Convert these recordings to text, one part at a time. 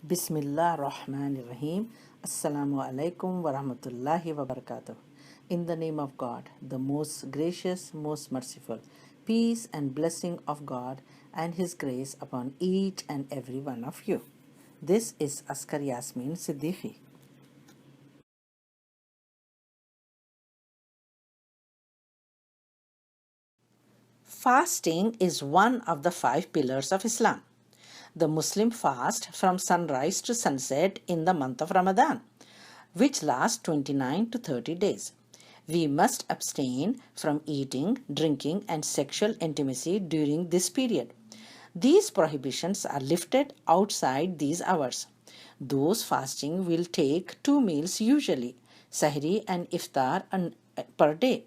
Bismillah Rahman Rahim. Assalamu alaikum wa rahmatullahi wa barakatuh. In the name of God, the most gracious, most merciful, peace and blessing of God and His grace upon each and every one of you. This is Askar Yasmin Siddiqui. Fasting is one of the five pillars of Islam. The Muslim fast from sunrise to sunset in the month of Ramadan, which lasts 29 to 30 days. We must abstain from eating, drinking, and sexual intimacy during this period. These prohibitions are lifted outside these hours. Those fasting will take two meals usually, Sahri and Iftar per day.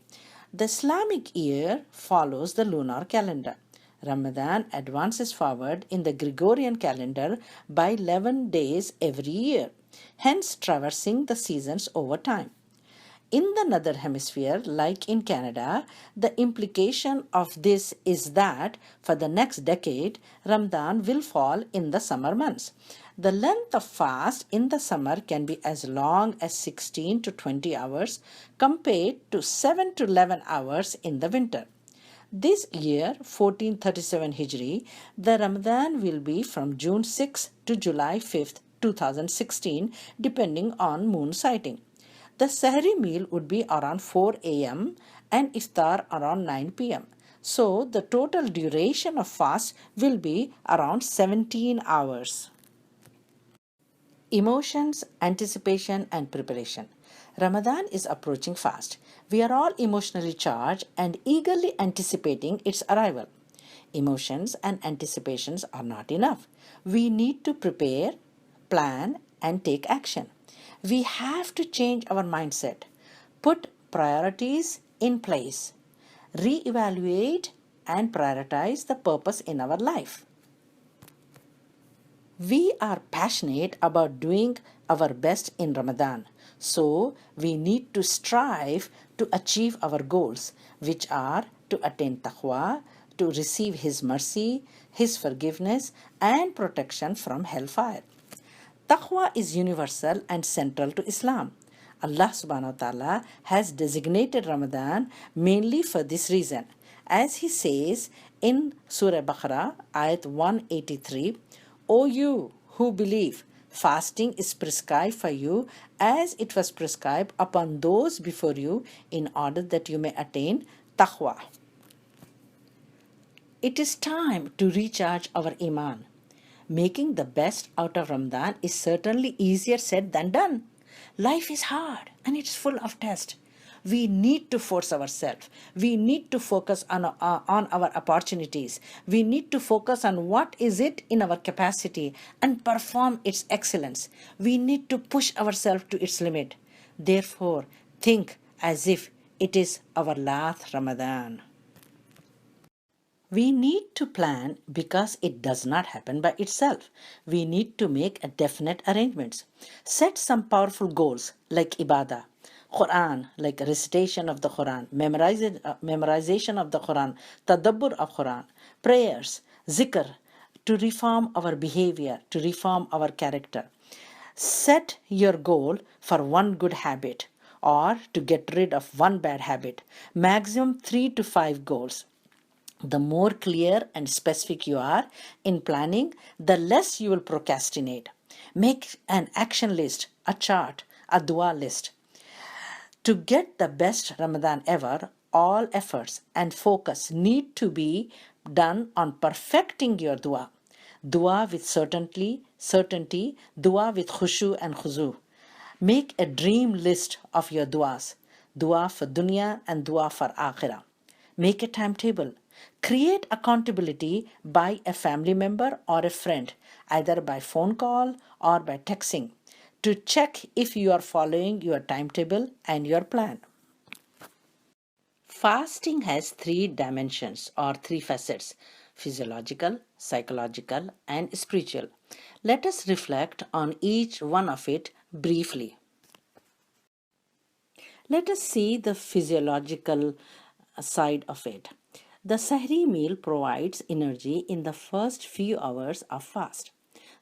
The Islamic year follows the lunar calendar. Ramadan advances forward in the Gregorian calendar by 11 days every year, hence traversing the seasons over time. In the Northern Hemisphere, like in Canada, the implication of this is that for the next decade, Ramadan will fall in the summer months. The length of fast in the summer can be as long as 16 to 20 hours compared to 7 to 11 hours in the winter. This year, 1437 Hijri, the Ramadan will be from June 6 to July 5th, 2016, depending on moon sighting. The Sahri meal would be around 4 a.m. and Iftar around 9 p.m. So the total duration of fast will be around 17 hours. Emotions, anticipation, and preparation. Ramadan is approaching fast. We are all emotionally charged and eagerly anticipating its arrival. Emotions and anticipations are not enough. We need to prepare, plan, and take action. We have to change our mindset, put priorities in place, re-evaluate, and prioritize the purpose in our life. We are passionate about doing our best in Ramadan, so we need to strive to achieve our goals, which are to attain taqwa, to receive His mercy, His forgiveness, and protection from hellfire. Taqwa is universal and central to Islam. Allah subhanahu wa ta'ala has designated Ramadan mainly for this reason. As He says in Surah Baqarah, ayat 183, O you who believe, fasting is prescribed for you as it was prescribed upon those before you in order that you may attain taqwa. It is time to recharge our iman. Making the best out of Ramadan is certainly easier said than done. Life is hard and it's full of tests. We need to force ourselves. We need to focus on our opportunities. We need to focus on what is it in our capacity and perform its excellence. We need to push ourselves to its limit. Therefore, think as if it is our last Ramadan. We need to plan because it does not happen by itself. We need to make a definite arrangements. Set some powerful goals like ibadah, Quran, like recitation of the Quran, memorization of the Quran, tadabbur of Quran, prayers, zikr, to reform our behavior, to reform our character. Set your goal for one good habit or to get rid of one bad habit. Maximum 3 to 5 goals. The more clear and specific you are in planning, the less you will procrastinate. Make an action list, a chart, a dua list. To get the best Ramadan ever, all efforts and focus need to be done on perfecting your dua. Dua with certainty, dua with khushu and khuzu. Make a dream list of your duas. Dua for dunya and dua for akhirah. Make a timetable. Create accountability by a family member or a friend, either by phone call or by texting, to check if you are following your timetable and your plan. Fasting has three dimensions or three facets: physiological, psychological, and spiritual. Let us reflect on each one of it briefly. Let us see the physiological side of it. The Sahri meal provides energy in the first few hours of fast.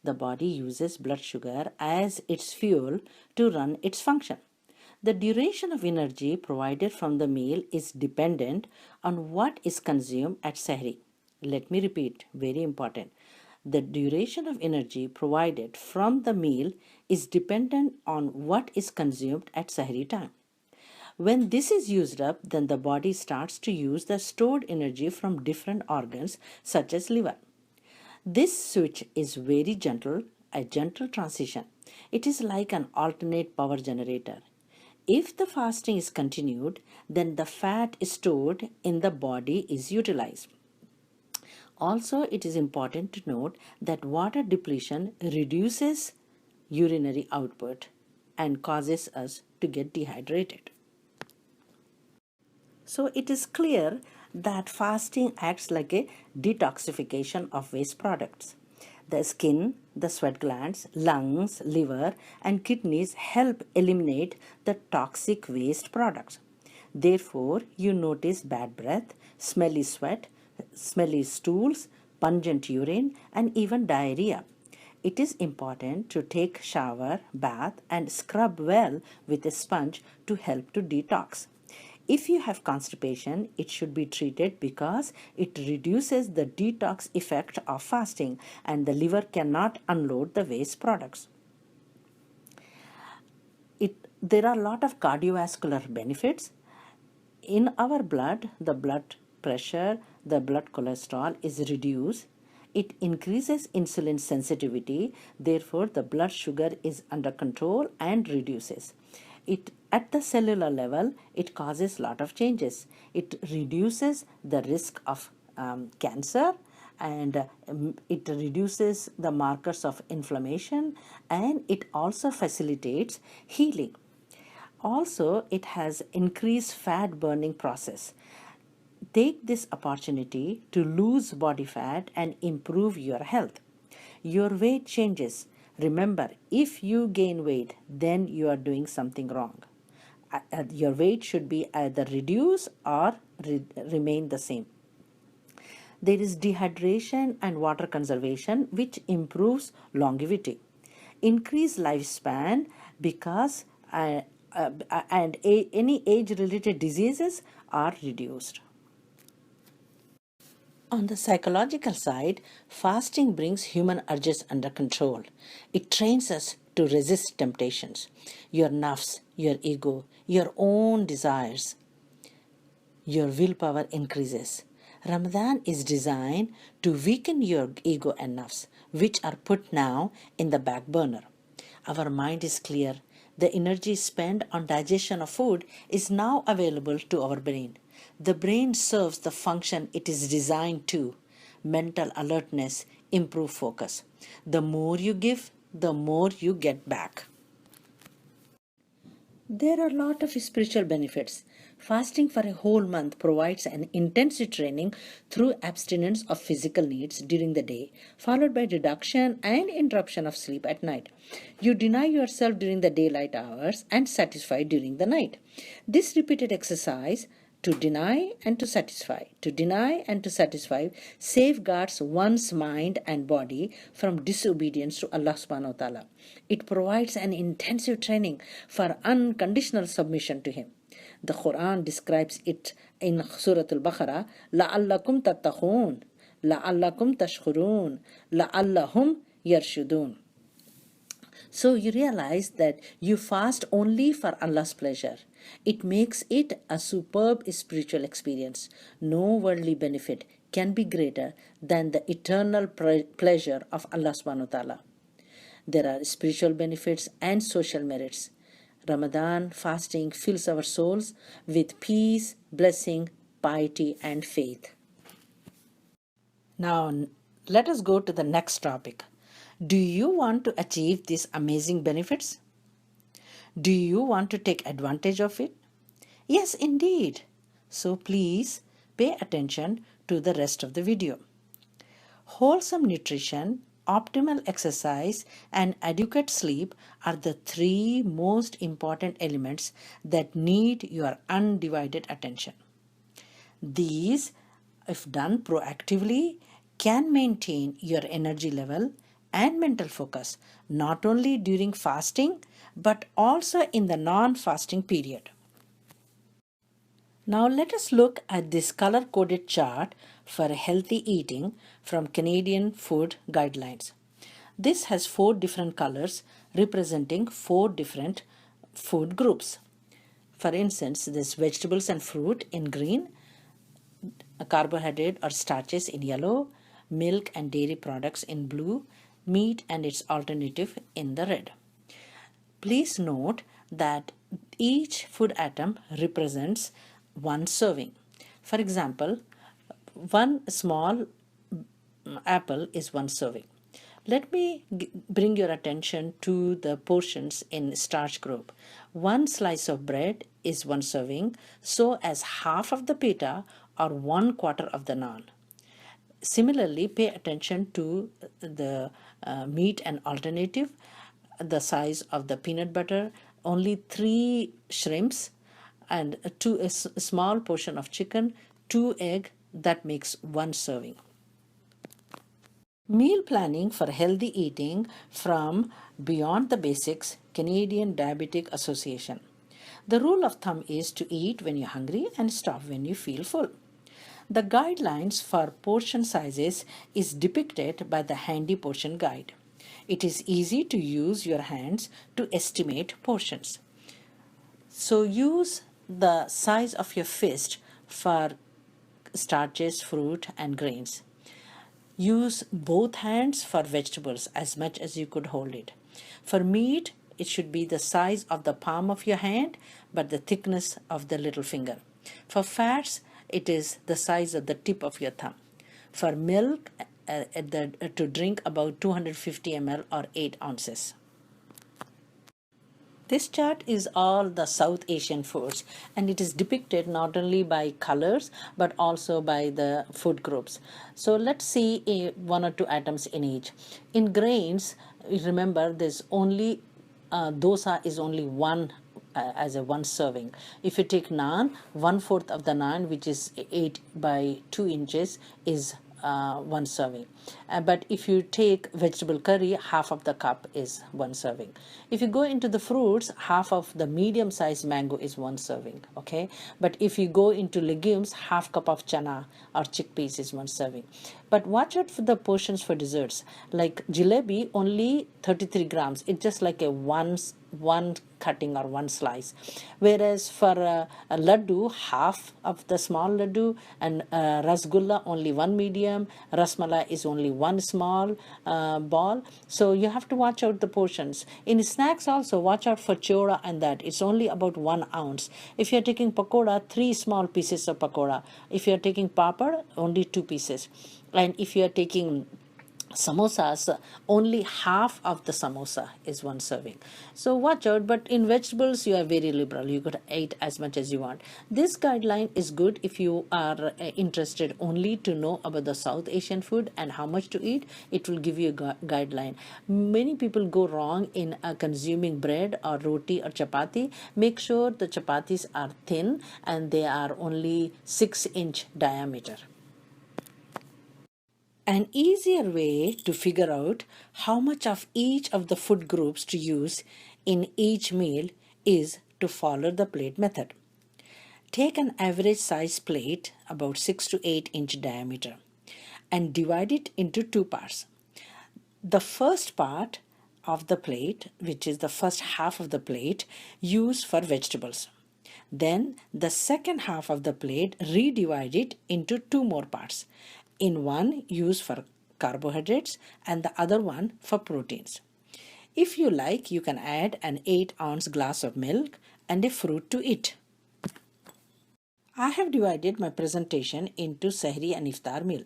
The body uses blood sugar as its fuel to run its function. The duration of energy provided from the meal is dependent on what is consumed at Sahri. Let me repeat, very important. The duration of energy provided from the meal is dependent on what is consumed at Sahri time. When this is used up, then the body starts to use the stored energy from different organs such as liver. This switch is very gentle, a gentle transition. It is like an alternate power generator. If the fasting is continued, then the fat stored in the body is utilized. Also, it is important to note that water depletion reduces urinary output and causes us to get dehydrated. So it is clear that fasting acts like a detoxification of waste products. The skin, the sweat glands, lungs, liver, and kidneys help eliminate the toxic waste products. Therefore, you notice bad breath, smelly sweat, smelly stools, pungent urine, and even diarrhea. It is important to take shower, bath, and scrub well with a sponge to help to detox. If you have constipation, it should be treated because it reduces the detox effect of fasting and the liver cannot unload the waste products. There are a lot of cardiovascular benefits. In our blood, the blood pressure, the blood cholesterol is reduced. It increases insulin sensitivity, therefore the blood sugar is under control and reduces. At the cellular level, it causes a lot of changes. It reduces the risk of cancer, and it reduces the markers of inflammation, and it also facilitates healing. Also, it has increased fat burning process. Take this opportunity to lose body fat and improve your health. Your weight changes. Remember, if you gain weight, then you are doing something wrong. Your weight should be either reduce or remain the same. There is dehydration and water conservation, which improves longevity. Increase lifespan because any age-related diseases are reduced. On the psychological side, fasting brings human urges under control. It trains us to resist temptations, your nafs, your ego, your own desires. Your willpower increases. Ramadan is designed to weaken your ego and nafs, which are put now in the back burner. Our mind is clear. The energy spent on digestion of food is now available to our brain. The brain serves the function it is designed to: mental alertness, improve focus. The more you give, the more you get back. There are a lot of spiritual benefits. Fasting for a whole month provides an intensive training through abstinence of physical needs during the day, followed by reduction and interruption of sleep at night. You deny yourself during the daylight hours and satisfy during the night. This repeated exercise, to deny and to satisfy, to deny and to satisfy, safeguards one's mind and body from disobedience to Allah subhanahu wa ta'ala. It provides an intensive training for unconditional submission to Him. The Quran describes it in Surah Al-Baqarah, لَعَلَّكُمْ تَتَّقُونَ لَعَلَّكُمْ تَشْكُرُونَ لَعَلَّهُمْ يَرْشُدُونَ. So you realize that you fast only for Allah's pleasure. It makes it a superb spiritual experience. No worldly benefit can be greater than the eternal pleasure of Allah subhanahu wa ta'ala. There are spiritual benefits and social merits. Ramadan fasting fills our souls with peace, blessing, piety, and faith. Now, let us go to the next topic. Do you want to achieve these amazing benefits? Do you want to take advantage of it? Yes, indeed. So please pay attention to the rest of the video. Wholesome nutrition, optimal exercise, and adequate sleep are the three most important elements that need your undivided attention. These, if done proactively, can maintain your energy level, and mental focus, not only during fasting but also in the non-fasting period. Now let us look at this color-coded chart for healthy eating from Canadian Food Guidelines. This has 4 different colors representing 4 different food groups. For instance, there's vegetables and fruit in green, carbohydrate or starches in yellow, milk and dairy products in blue, meat and its alternative in the red. Please note that each food item represents one serving. For example, one small apple is one serving. Let me bring your attention to the portions in starch group. One slice of bread is one serving, so as half of the pita or 1/4 of the naan. Similarly, pay attention to the meat and alternative, the size of the peanut butter, only 3 shrimps, and a small portion of chicken, 2 egg, that makes one serving. Meal planning for healthy eating from Beyond the Basics, Canadian Diabetic Association. The rule of thumb is to eat when you're hungry and stop when you feel full. The guidelines for portion sizes is depicted by the handy portion guide. It is easy to use your hands to estimate portions. So use the size of your fist for starches, fruit, and grains. Use both hands for vegetables as much as you could hold it. For meat, it should be the size of the palm of your hand but the thickness of the little finger. For fats, it is the size of the tip of your thumb. For milk, to drink about 250 ml or 8 ounces. This chart is all the South Asian foods, and it is depicted not only by colors but also by the food groups. So let's see 1 or 2 items in each. In grains, remember there's only dosa is only one as a one serving. If you take naan, 1/4 of the naan, which is 8 by 2 inches, is one serving. But if you take vegetable curry, half of the cup is one serving. If you go into the fruits, half of the medium sized mango is one serving. Okay, but if you go into legumes, half cup of chana or chickpeas is one serving. But watch out for the portions for desserts. Like jalebi, only 33 grams. It's just like a one cutting or one slice, whereas for a laddu, half of the small laddu, and rasgulla only one medium, rasmalai is only one small ball. So you have to watch out the portions. In snacks also, watch out for choda and that. It's only about 1 ounce. If you're taking pakoda, 3 small pieces of pakoda. If you're taking papad, only 2 pieces. And if you're taking samosas, only half of the samosa is one serving. So watch out, but in vegetables you are very liberal. You could eat as much as you want. This guideline is good if you are interested only to know about the South Asian food and how much to eat. It will give you a guideline. Many people go wrong in consuming bread or roti or chapati. Make sure the chapatis are thin and they are only 6-inch diameter. An easier way to figure out how much of each of the food groups to use in each meal is to follow the plate method. Take an average size plate about 6 to 8 inch diameter and divide it into 2 parts. The first part of the plate, which is the first half of the plate, use for vegetables. Then the second half of the plate, redivide it into 2 more parts. In one, use for carbohydrates and the other one for proteins. If you like, you can add an 8-ounce glass of milk and a fruit to it. I have divided my presentation into Sahri and Iftar meal.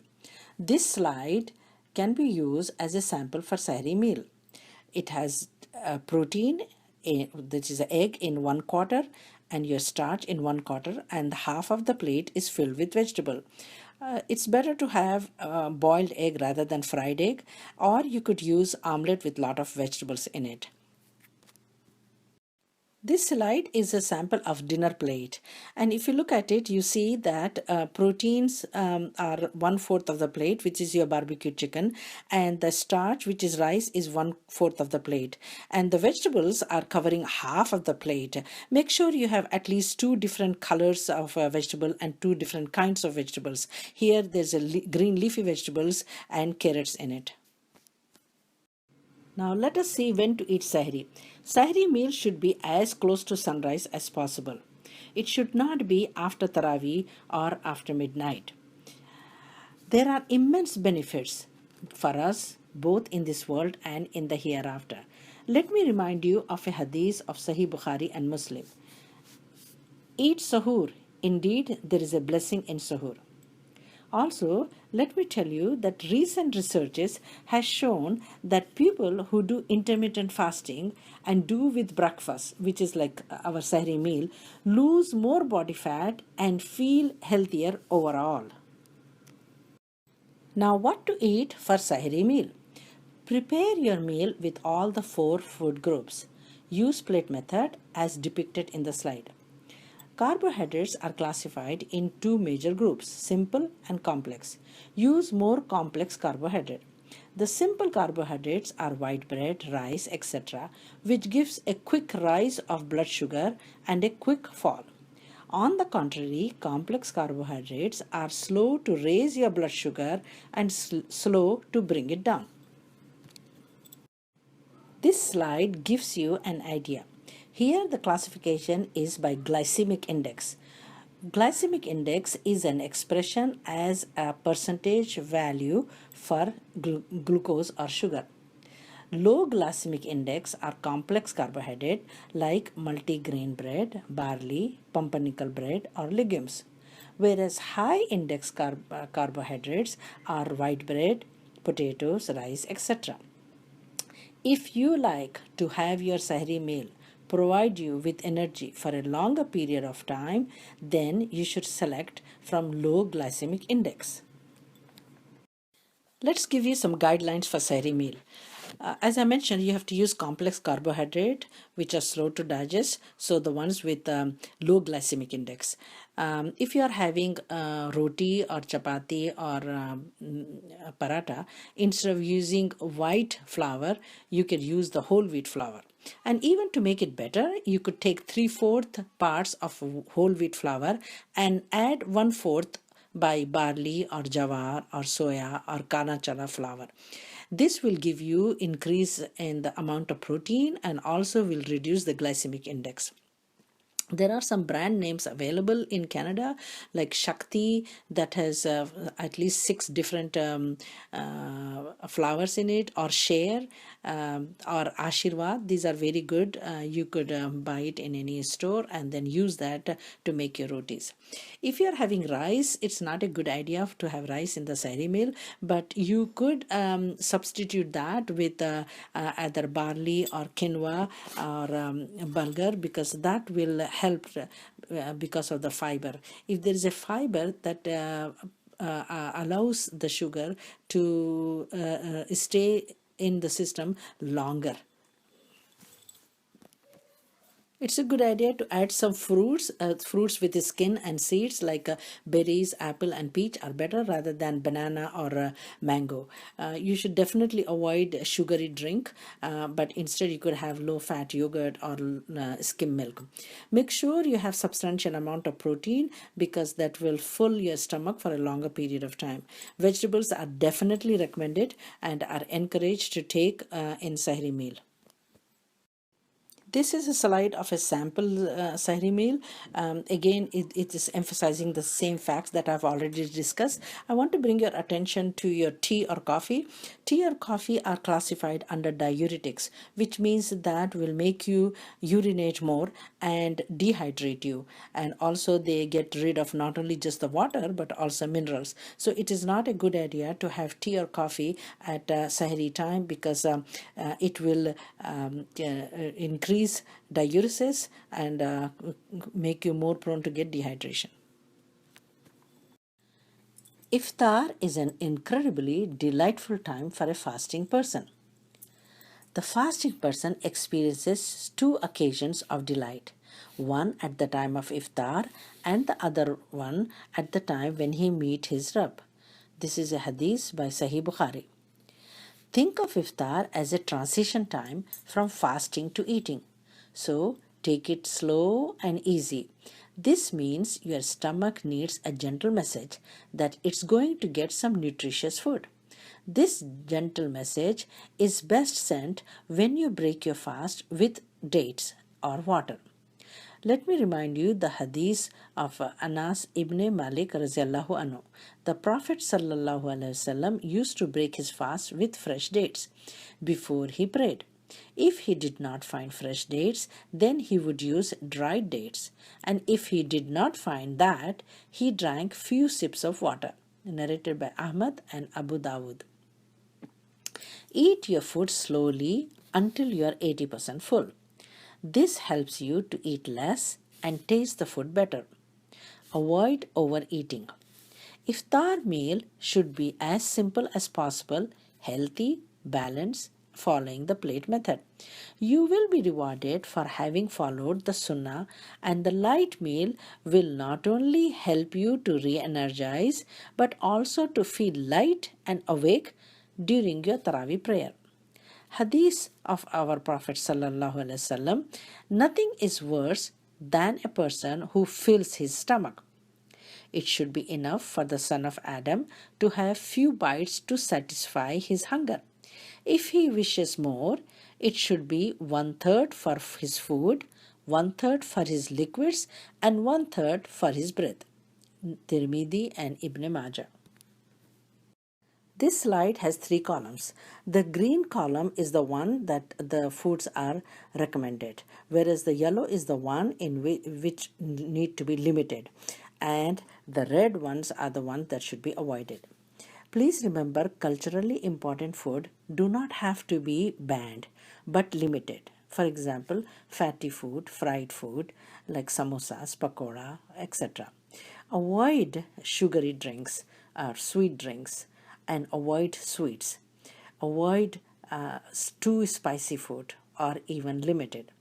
This slide can be used as a sample for Sahri meal. It has protein, which is an egg in 1/4, and your starch in 1/4, and half of the plate is filled with vegetable. It's better to have boiled egg rather than fried egg, or you could use omelette with lot of vegetables in it. This slide is a sample of dinner plate, and if you look at it, you see that proteins are 1/4 of the plate, which is your barbecue chicken, and the starch, which is rice, is 1/4 of the plate, and the vegetables are covering half of the plate. Make sure you have at least two different colors of vegetable and two different kinds of vegetables. Here, there's a green leafy vegetables and carrots in it. Now let us see when to eat sahri. Sahri meal should be as close to sunrise as possible. It should not be after Taraweeh or after midnight. There are immense benefits for us both in this world and in the hereafter. Let me remind you of a hadith of Sahih Bukhari and Muslim. Eat sahur. Indeed, there is a blessing in sahur. Also, let me tell you that recent researches has shown that people who do intermittent fasting and do with breakfast, which is like our sahri meal, lose more body fat and feel healthier overall. Now, what to eat for sahri meal? Prepare your meal with all the four food groups. Use plate method as depicted in the slide. Carbohydrates are classified in two major groups, simple and complex. Use more complex carbohydrate. The simple carbohydrates are white bread, rice, etc., which gives a quick rise of blood sugar and a quick fall. On the contrary, complex carbohydrates are slow to raise your blood sugar and slow to bring it down. This slide gives you an idea. Here the classification is by glycemic index. Glycemic index is an expression as a percentage value for glucose or sugar. Low glycemic index are complex carbohydrate like multigrain bread, barley, pumpernickel bread or legumes. Whereas high index carbohydrates are white bread, potatoes, rice, etc. If you like to have your sahri meal provide you with energy for a longer period of time, then you should select from low glycemic index. Let's give you some guidelines for sahri meal. As I mentioned, you have to use complex carbohydrate, which are slow to digest, so the ones with low glycemic index. If you are having roti or chapati or paratha, instead of using white flour, you can use the whole wheat flour. And even to make it better, you could take 3/4 parts of whole wheat flour and add 1/4 by barley or jawar or soya or kana chana flour. This will give you increase in the amount of protein and also will reduce the glycemic index. There are some brand names available in Canada like Shakti that has at least 6 different flowers in it, or Share or Ashirwad. These are very good. You could buy it in any store and then use that to make your rotis. If you are having rice, it's not a good idea to have rice in the sahri meal, but you could substitute that with either barley or quinoa or bulgur, because that will help because of the fiber. If there is a fiber that allows the sugar to stay in the system longer. It's a good idea to add some fruits. Fruits with skin and seeds like berries, apple and peach are better rather than banana or mango. You should definitely avoid sugary drink, but instead you could have low-fat yogurt or skim milk. Make sure you have substantial amount of protein because that will fill your stomach for a longer period of time. Vegetables are definitely recommended and are encouraged to take in sahri meal. This is a slide of a sample sahri meal. Again, it is emphasizing the same facts that I've already discussed. I want to bring your attention to your tea or coffee. Tea or coffee are classified under diuretics, which means that will make you urinate more and dehydrate you. And also they get rid of not only just the water, but also minerals. So it is not a good idea to have tea or coffee at sahri time because it will increase diuresis and make you more prone to get dehydration. Iftar is an incredibly delightful time for a fasting person. The fasting person experiences two occasions of delight, one at the time of iftar and the other one at the time when he meet his Rabb. This is a hadith by Sahih Bukhari. Think of iftar as a transition time from fasting to eating. So take it slow and easy. This means your stomach needs a gentle message that it's going to get some nutritious food. This gentle message is best sent when you break your fast with dates or water. Let me remind you the hadith of Anas ibn Malik radiallahu anhu. The Prophet sallallahu alaihi wasallam used to break his fast with fresh dates before he prayed. If he did not find fresh dates, then he would use dried dates. And if he did not find that, he drank few sips of water. Narrated by Ahmad and Abu Dawud. Eat your food slowly until you are 80% full. This helps you to eat less and taste the food better. Avoid overeating. Iftar meal should be as simple as possible, healthy, balanced, following the plate method. You will be rewarded for having followed the sunnah, and the light meal will not only help you to re-energize but also to feel light and awake during your Taraweeh prayer. Hadith of our Prophet sallallahu alaihi wasallam: nothing is worse than a person who fills his stomach. It should be enough for the son of Adam to have few bites to satisfy his hunger. If he wishes more, it should be 1/3 for his food, 1/3 for his liquids, and 1/3 for his breath. Tirmidhi and Ibn Majah. This slide has three columns. The green column is the one that the foods are recommended, whereas the yellow is the one in which need to be limited, and the red ones are the ones that should be avoided. Please remember, culturally important food do not have to be banned, but limited. For example, fatty food, fried food like samosas, pakora, etc. Avoid sugary drinks or sweet drinks, and avoid sweets. Avoid too spicy food or even limited.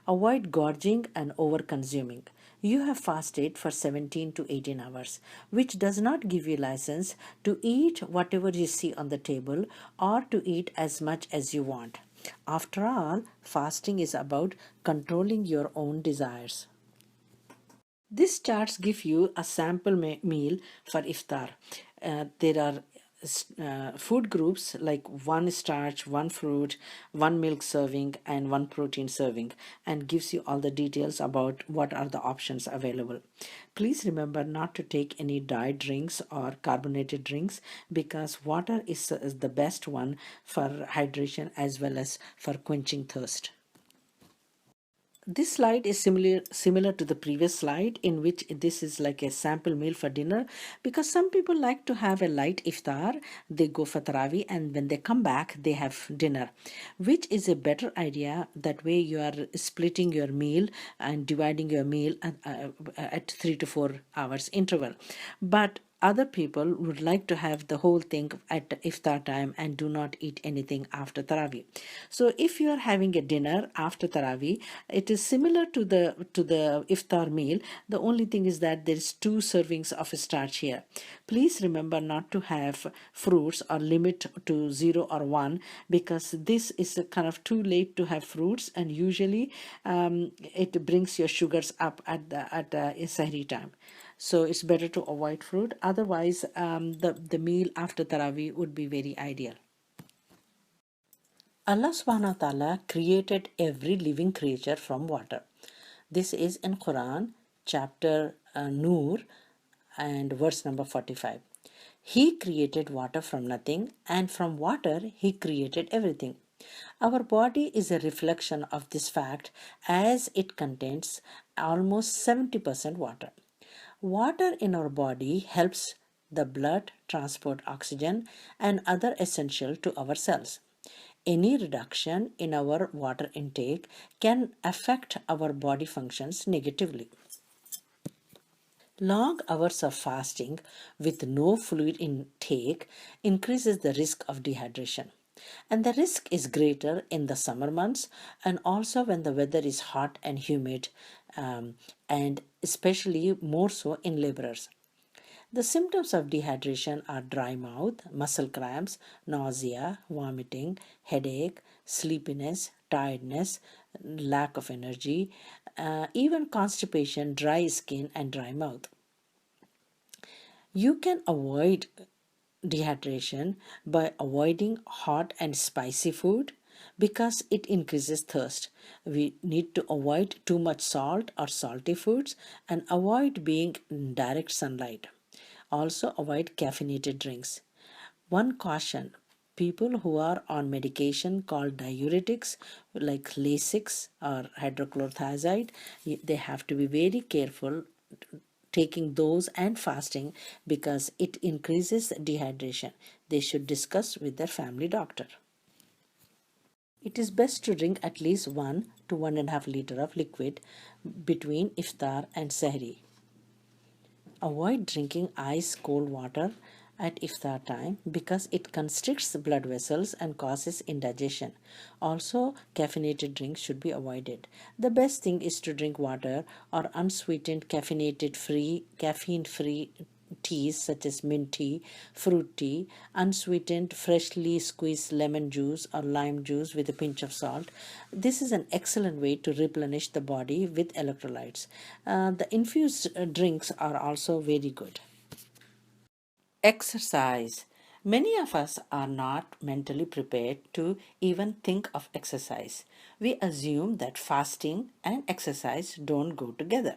Avoid gorging and over consuming. You have fasted for 17 to 18 hours, which does not give you license to eat whatever you see on the table or to eat as much as you want. After all, fasting is about controlling your own desires. These charts give you a sample meal for iftar. There are food groups like one starch, one fruit, one milk serving, and one protein serving, and gives you all the details about what are the options available. Please remember not to take any diet drinks or carbonated drinks, because water is the best one for hydration as well as for quenching thirst. This slide is similar to the previous slide, in which this is like a sample meal for dinner, because some people like to have a light iftar. They go for Taraweeh, and when they come back they have dinner, which is a better idea. That way you are splitting your meal and dividing your meal at 3 to 4 hours interval. But other people would like to have the whole thing at iftar time and do not eat anything after Taraweeh. So if you are having a dinner after Taraweeh, it is similar to the iftar meal. The only thing is that there is 2 servings of starch here. Please remember not to have fruits or limit to 0 or 1, because this is kind of too late to have fruits, and usually it brings your sugars up at Sahri time. So it's better to avoid fruit. Otherwise, the meal after Taraweeh would be very ideal. Allah subhanahu wa ta'ala created every living creature from water. This is in Quran chapter Nur and verse number 45. He created water from nothing, and from water he created everything. Our body is a reflection of this fact, as it contains almost 70% water. Water in our body helps the blood transport oxygen and other essential to our cells. Any reduction in our water intake can affect our body functions negatively. Long hours of fasting with no fluid intake increases the risk of dehydration. And the risk is greater in the summer months and also when the weather is hot and humid, and especially more so in laborers. The symptoms of dehydration are dry mouth, muscle cramps, nausea, vomiting, headache, sleepiness, tiredness, lack of energy, even constipation, dry skin, and dry mouth. You can avoid dehydration by avoiding hot and spicy food because it increases thirst. We need to avoid too much salt or salty foods and avoid being in direct sunlight. Also, avoid caffeinated drinks. One caution: people who are on medication called diuretics like Lasix or hydrochlorothiazide, they have to be very careful taking those and fasting because it increases dehydration. They should discuss with their family doctor. It is best to drink at least 1 to 1.5 liters of liquid between iftar and sahri. Avoid drinking ice cold water at iftar time because it constricts blood vessels and causes indigestion. Also, caffeinated drinks should be avoided. The best thing is to drink water or unsweetened caffeine free teas such as mint tea, fruit tea, unsweetened freshly squeezed lemon juice or lime juice with a pinch of salt. This is an excellent way to replenish the body with electrolytes. The infused drinks are also very good. Exercise. Many of us are not mentally prepared to even think of exercise. We assume that fasting and exercise don't go together.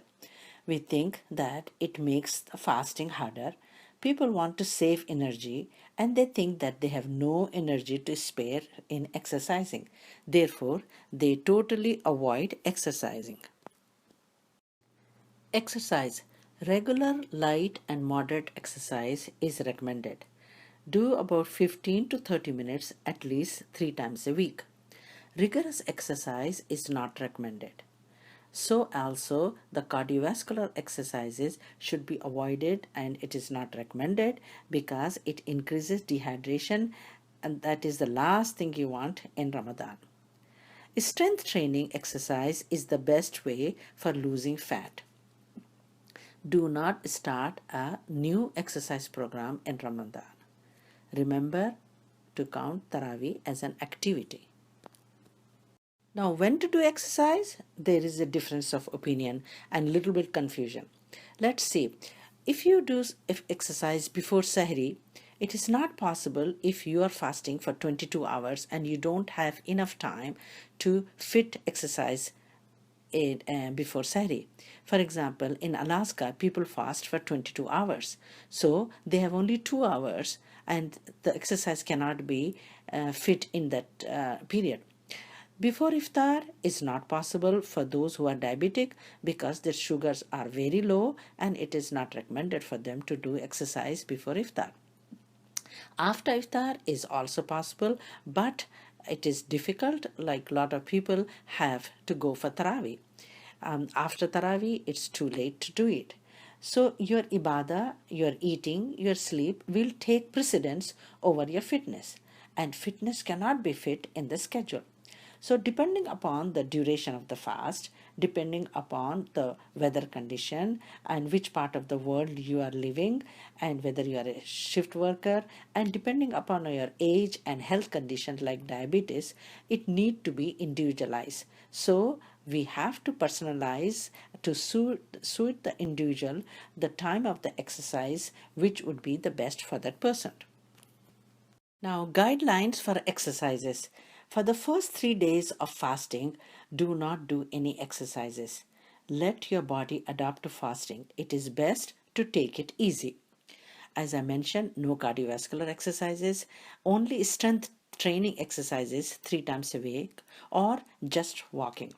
We think that it makes the fasting harder. People want to save energy and they think that they have no energy to spare in exercising. Therefore, they totally avoid exercising. Exercise. Regular, light, and moderate exercise is recommended. Do about 15 to 30 minutes at least 3 times a week. Rigorous exercise is not recommended. So, also, the cardiovascular exercises should be avoided and it is not recommended because it increases dehydration, and that is the last thing you want in Ramadan. Strength training exercise is the best way for losing fat. Do not start a new exercise program in Ramadan. Remember to count Taraweeh as an activity. Now, when to do exercise? There is a difference of opinion and little bit confusion. Let's see. If you do exercise before Sahri, it is not possible if you are fasting for 22 hours and you don't have enough time to fit exercise before Sahri. For example, in Alaska, people fast for 22 hours. So they have only 2 hours and the exercise cannot be fit in that period. Before iftar is not possible for those who are diabetic because their sugars are very low and it is not recommended for them to do exercise before iftar. After iftar is also possible, but it is difficult, like a lot of people have to go for Taraweeh. After Taraweeh, it's too late to do it. So your ibadah, your eating, your sleep will take precedence over your fitness, and fitness cannot be fit in the schedule. So, depending upon the duration of the fast, depending upon the weather condition and which part of the world you are living, and whether you are a shift worker, and depending upon your age and health condition like diabetes, it need to be individualized. So, we have to personalize to suit the individual the time of the exercise which would be the best for that person. Now, guidelines for exercises. For the first 3 days of fasting, do not do any exercises. Let your body adapt to fasting. It is best to take it easy. As I mentioned, no cardiovascular exercises, only strength training exercises 3 times a week, or just walking.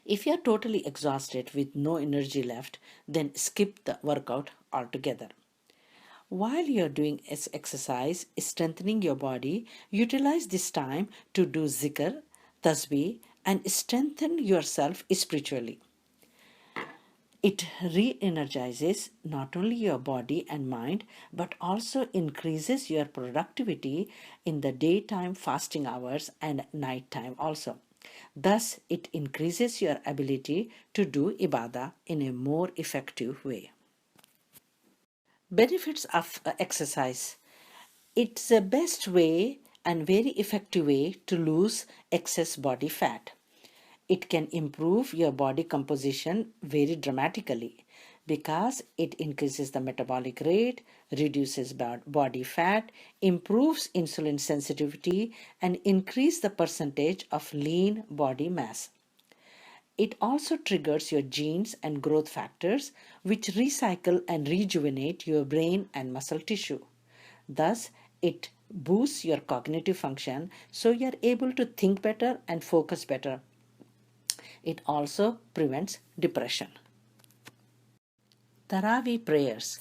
If you are totally exhausted with no energy left, then skip the workout altogether. While you're doing exercise, strengthening your body, utilize this time to do zikr, tasbih, and strengthen yourself spiritually. It re-energizes not only your body and mind, but also increases your productivity in the daytime fasting hours and nighttime also. Thus, it increases your ability to do ibadah in a more effective way. Benefits of exercise. It's the best way and very effective way to lose excess body fat. It can improve your body composition very dramatically because it increases the metabolic rate, reduces body fat, improves insulin sensitivity, and increase the percentage of lean body mass. It also triggers your genes and growth factors, which recycle and rejuvenate your brain and muscle tissue. Thus, it boosts your cognitive function so you're able to think better and focus better. It also prevents depression. Taraweeh prayers.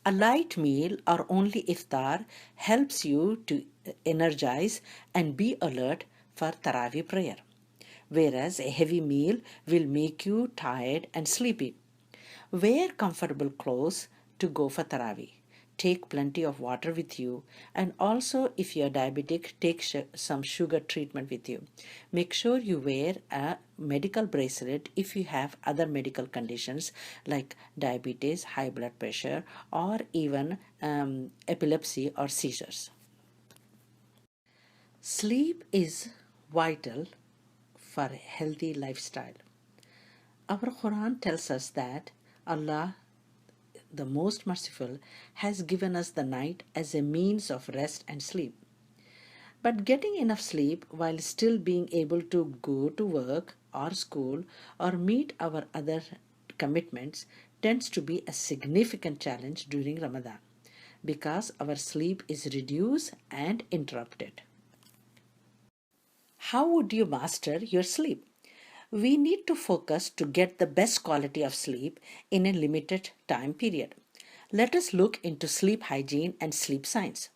A light meal or only iftar helps you to energize and be alert for Taraweeh prayer, whereas a heavy meal will make you tired and sleepy. Wear comfortable clothes to go for Taraweeh. Take plenty of water with you, and also, if you're diabetic, take some sugar treatment with you. Make sure you wear a medical bracelet if you have other medical conditions like diabetes, high blood pressure, or even epilepsy or seizures. Sleep is vital for a healthy lifestyle. Our Quran tells us that Allah, the most merciful, has given us the night as a means of rest and sleep. But getting enough sleep while still being able to go to work or school or meet our other commitments tends to be a significant challenge during Ramadan because our sleep is reduced and interrupted. How would you master your sleep? We need to focus to get the best quality of sleep in a limited time period. Let us look into sleep hygiene and sleep science.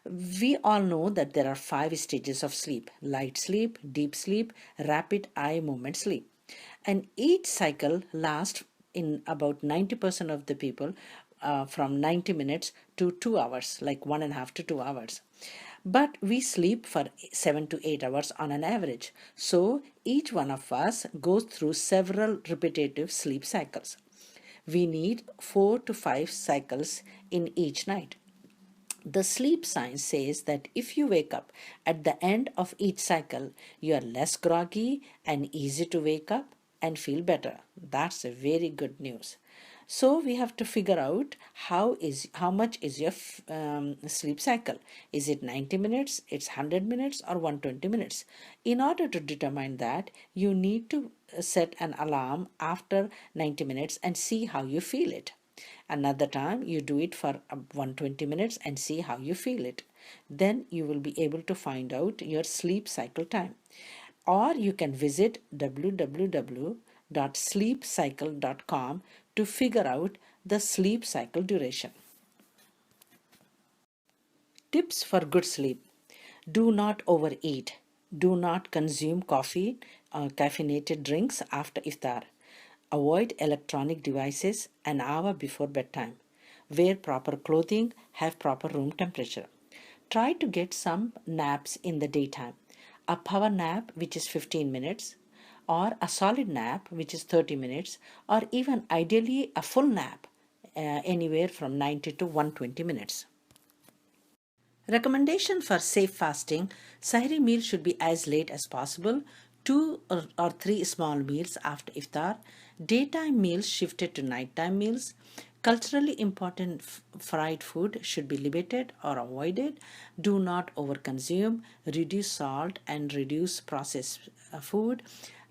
We all know that there are 5 stages of sleep: light sleep, deep sleep, rapid eye movement sleep. And each cycle lasts in about 90% of the people from 90 minutes to 2 hours, like 1.5 to 2 hours. But we sleep for 7 to 8 hours on an average. So each one of us goes through several repetitive sleep cycles. We need 4 to 5 cycles in each night. The sleep science says that if you wake up at the end of each cycle, you are less groggy and easy to wake up and feel better. That's a very good news. So we have to figure out how much is your sleep cycle. Is it 90 minutes, it's 100 minutes, or 120 minutes? In order to determine that, you need to set an alarm after 90 minutes and see how you feel it. Another time you do it for 120 minutes and see how you feel it. Then you will be able to find out your sleep cycle time. Or you can visit www.sleepcycle.com to figure out the sleep cycle duration. Tips for good sleep. Do not overeat. Do not consume coffee or caffeinated drinks after iftar. Avoid electronic devices an hour before bedtime. Wear proper clothing. Have proper room temperature. Try to get some naps in the daytime. A power nap, which is 15 minutes, or a solid nap, which is 30 minutes, or even ideally a full nap, anywhere from 90 to 120 minutes. Recommendation for safe fasting: Sahri meal should be as late as possible, 2 or 3 small meals after iftar, daytime meals shifted to nighttime meals. Culturally important fried food should be limited or avoided. Do not overconsume, reduce salt and reduce processed food,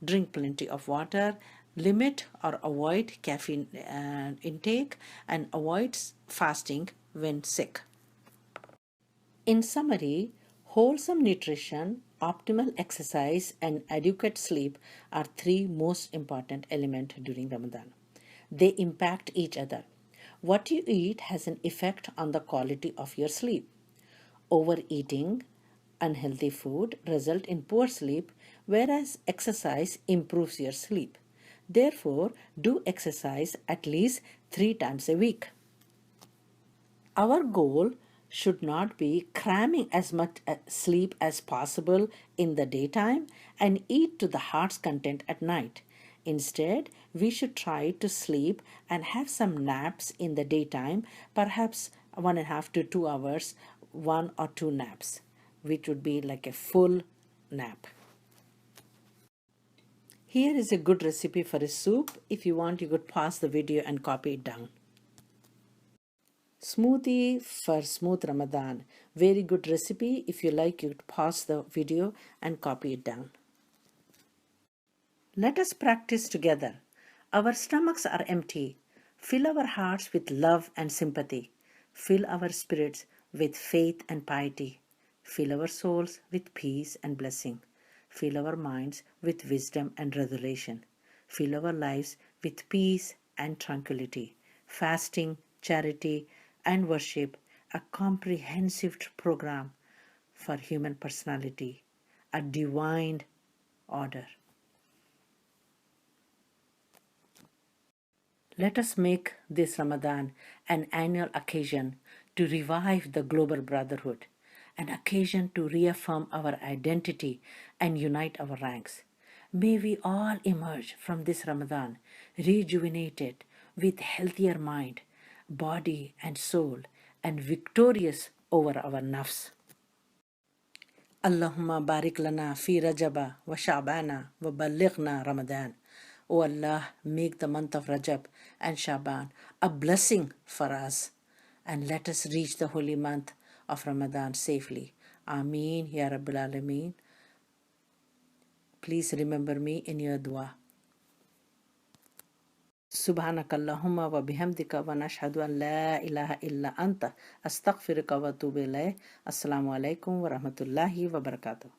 drink plenty of water, limit or avoid caffeine intake, and avoid fasting when sick. In summary, wholesome nutrition, optimal exercise, and adequate sleep are 3 most important elements during Ramadan. They impact each other. What you eat has an effect on the quality of your sleep. Overeating unhealthy food result in poor sleep, whereas exercise improves your sleep. Therefore, do exercise at least 3 times a week. Our goal should not be cramming as much sleep as possible in the daytime and eat to the heart's content at night. Instead, we should try to sleep and have some naps in the daytime, perhaps 1.5 to 2 hours, 1 or 2 naps, which would be like a full nap. Here is a good recipe for a soup. If you want, you could pause the video and copy it down. Smoothie for smooth Ramadan. Very good recipe. If you like, you could pause the video and copy it down. Let us practice together. Our stomachs are empty. Fill our hearts with love and sympathy. Fill our spirits with faith and piety. Fill our souls with peace and blessing. Fill our minds with wisdom and revelation. Fill our lives with peace and tranquility. Fasting, charity, and worship, a comprehensive program for human personality, a divine order. Let us make this Ramadan an annual occasion to revive the global brotherhood, an occasion to reaffirm our identity and unite our ranks. May we all emerge from this Ramadan rejuvenated with healthier mind, body and soul, and victorious over our nafs. Allahumma barik lana fi Rajaba wa Sha'bana wa ballighna Ramadan. O Allah, make the month of Rajab and Shaban a blessing for us and let us reach the holy month of Ramadan safely. Ameen, Ya Rabbil Alameen. Please remember me in your dua. سبحانك اللهم وبحمدك ونشهد أن لا إله إلا أنت أستغفرك وأتوب إليك. السلام عليكم ورحمة الله وبركاته.